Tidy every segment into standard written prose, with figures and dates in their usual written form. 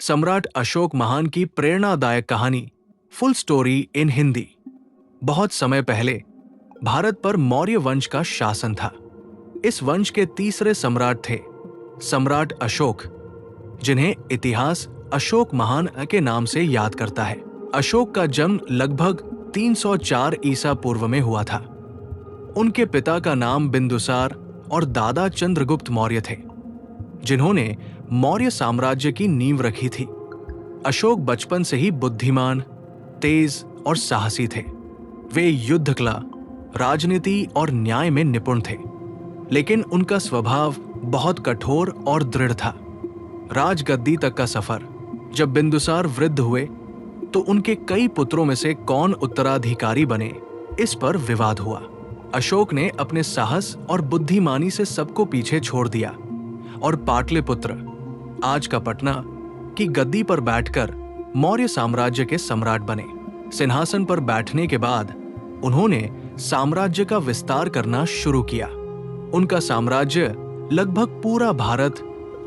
सम्राट अशोक महान की प्रेरणादायक कहानी, फुल स्टोरी इन हिंदी। बहुत समय पहले भारत पर मौर्य वंश का शासन था। इस वंश के तीसरे सम्राट थे सम्राट अशोक, जिन्हें इतिहास अशोक महान के नाम से याद करता है। अशोक का जन्म लगभग 304 ईसा पूर्व में हुआ था। उनके पिता का नाम बिंदुसार और दादा चंद्रगुप्त मौर्य थे, जिन्होंने मौर्य साम्राज्य की नींव रखी थी। अशोक बचपन से ही बुद्धिमान, तेज और साहसी थे। वे युद्ध कला, राजनीति और न्याय में निपुण थे, लेकिन उनका स्वभाव बहुत कठोर और दृढ़ था। राजगद्दी तक का सफर। जब बिंदुसार वृद्ध हुए तो उनके कई पुत्रों में से कौन उत्तराधिकारी बने, इस पर विवाद हुआ। अशोक ने अपने साहस और बुद्धिमानी से सबको पीछे छोड़ दिया और पाटलिपुत्र, आज का पटना, की गद्दी पर बैठकर मौर्य साम्राज्य के सम्राट बने। सिंहासन पर बैठने के बाद उन्होंने साम्राज्य का विस्तार करना शुरू किया। उनका साम्राज्य लगभग पूरा भारत,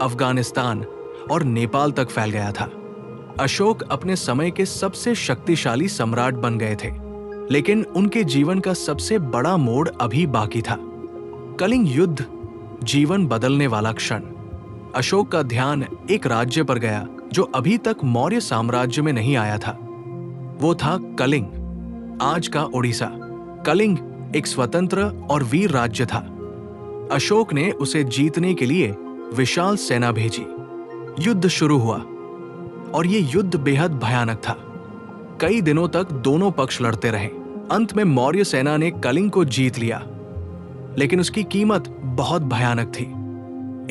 अफगानिस्तान और नेपाल तक फैल गया था। अशोक अपने समय के सबसे शक्तिशाली सम्राट बन गए थे, लेकिन उनके जीवन का सबसे बड़ा मोड़ अभी बाकी था। कलिंग युद्ध, जीवन बदलने वाला क्षण। अशोक का ध्यान एक राज्य पर गया जो अभी तक मौर्य साम्राज्य में नहीं आया था। वो था कलिंग, आज का ओडिशा। कलिंग एक स्वतंत्र और वीर राज्य था। अशोक ने उसे जीतने के लिए विशाल सेना भेजी। युद्ध शुरू हुआ और ये युद्ध बेहद भयानक था। कई दिनों तक दोनों पक्ष लड़ते रहे। अंत में मौर्य सेना ने कलिंग को जीत लिया, लेकिन उसकी कीमत बहुत भयानक थी।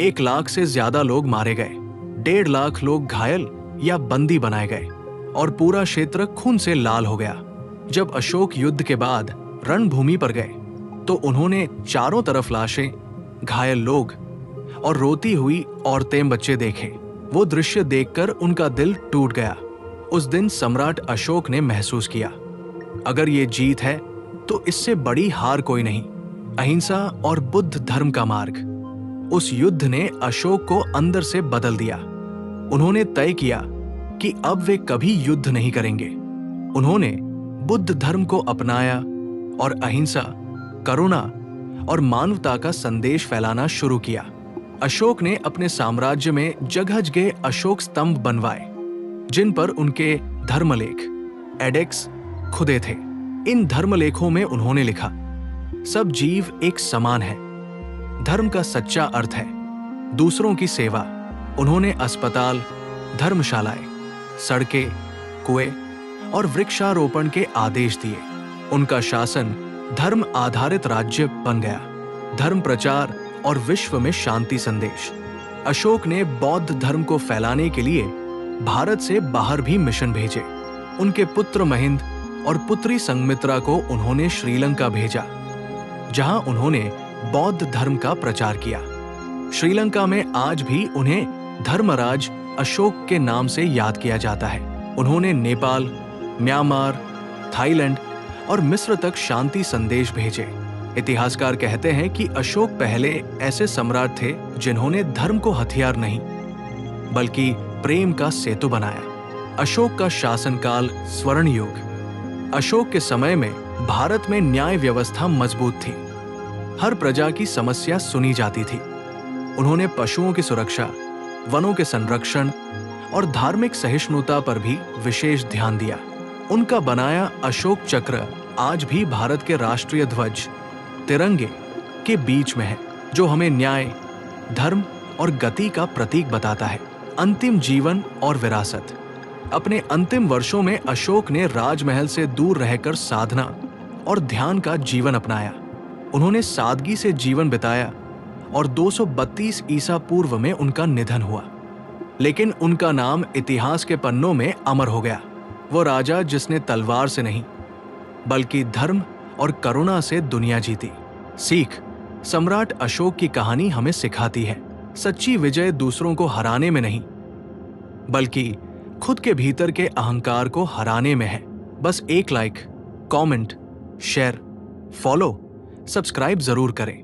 1 लाख से ज्यादा लोग मारे गए, 1.5 लाख लोग घायल या बंदी बनाए गए और पूरा क्षेत्र खून से लाल हो गया। जब अशोक युद्ध के बाद रणभूमि पर गए तो उन्होंने चारों तरफ लाशें, घायल लोग और रोती हुई औरतें बच्चे देखे। वो दृश्य देखकर उनका दिल टूट गया। उस दिन सम्राट अशोक ने महसूस किया, अगर ये जीत है तो इससे बड़ी हार कोई नहीं। अहिंसा और बुद्ध धर्म का मार्ग। उस युद्ध ने अशोक को अंदर से बदल दिया। उन्होंने तय किया कि अब वे कभी युद्ध नहीं करेंगे। उन्होंने बुद्ध धर्म को अपनाया और अहिंसा, करुणा और मानवता का संदेश फैलाना शुरू किया। अशोक ने अपने साम्राज्य में जगह जगह अशोक स्तंभ बनवाए, जिन पर उनके धर्मलेख, एडेक्स, खुदे थे। इन धर्मलेखों में उन्होंने लिखा, सब जीव एक समान है, धर्म का सच्चा अर्थ है दूसरों की सेवा। उन्होंने अस्पताल, धर्मशालाएं, सड़कें, कुएं और वृक्षारोपण के आदेश दिए। उनका शासन धर्म आधारित राज्य बन गया। धर्म प्रचार और विश्व में शांति संदेश। अशोक ने बौद्ध धर्म को फैलाने के लिए भारत से बाहर भी मिशन भेजे। उनके पुत्र महिंद और पुत्री संघमित्रा को उन्होंने श्रीलंका भेजा, जहां उन्होंने बौद्ध धर्म का प्रचार किया। श्रीलंका में आज भी उन्हें धर्मराज अशोक के नाम से याद किया जाता है। उन्होंने नेपाल, म्यांमार, थाईलैंड और मिस्र तक शांति संदेश भेजे। इतिहासकार कहते हैं कि अशोक पहले ऐसे सम्राट थे जिन्होंने धर्म को हथियार नहीं, बल्कि प्रेम का सेतु बनाया। अशोक का शासनकाल स्वर्ण युग। अशोक के समय में भारत में न्याय व्यवस्था मजबूत थी। हर प्रजा की समस्या सुनी जाती थी। उन्होंने पशुओं की सुरक्षा, वनों के संरक्षण और धार्मिक सहिष्णुता पर भी विशेष ध्यान दिया। उनका बनाया अशोक चक्र आज भी भारत के राष्ट्रीय ध्वज, तिरंगे के बीच में है, जो हमें न्याय, धर्म और गति का प्रतीक बताता है। अंतिम जीवन और विरासत। अपने अंतिम वर्षों में अशोक ने राजमहल से दूर रहकर साधना और ध्यान का जीवन अपनाया। उन्होंने सादगी से जीवन बिताया और 232 ईसा पूर्व में उनका निधन हुआ, लेकिन उनका नाम इतिहास के पन्नों में अमर हो गया। वो राजा जिसने तलवार से नहीं, बल्कि धर्म और करुणा से दुनिया जीती। सीख। सम्राट अशोक की कहानी हमें सिखाती है, सच्ची विजय दूसरों को हराने में नहीं, बल्कि खुद के भीतर के अहंकार को हराने में है। बस एक like, comment, share, follow, subscribe जरूर करें।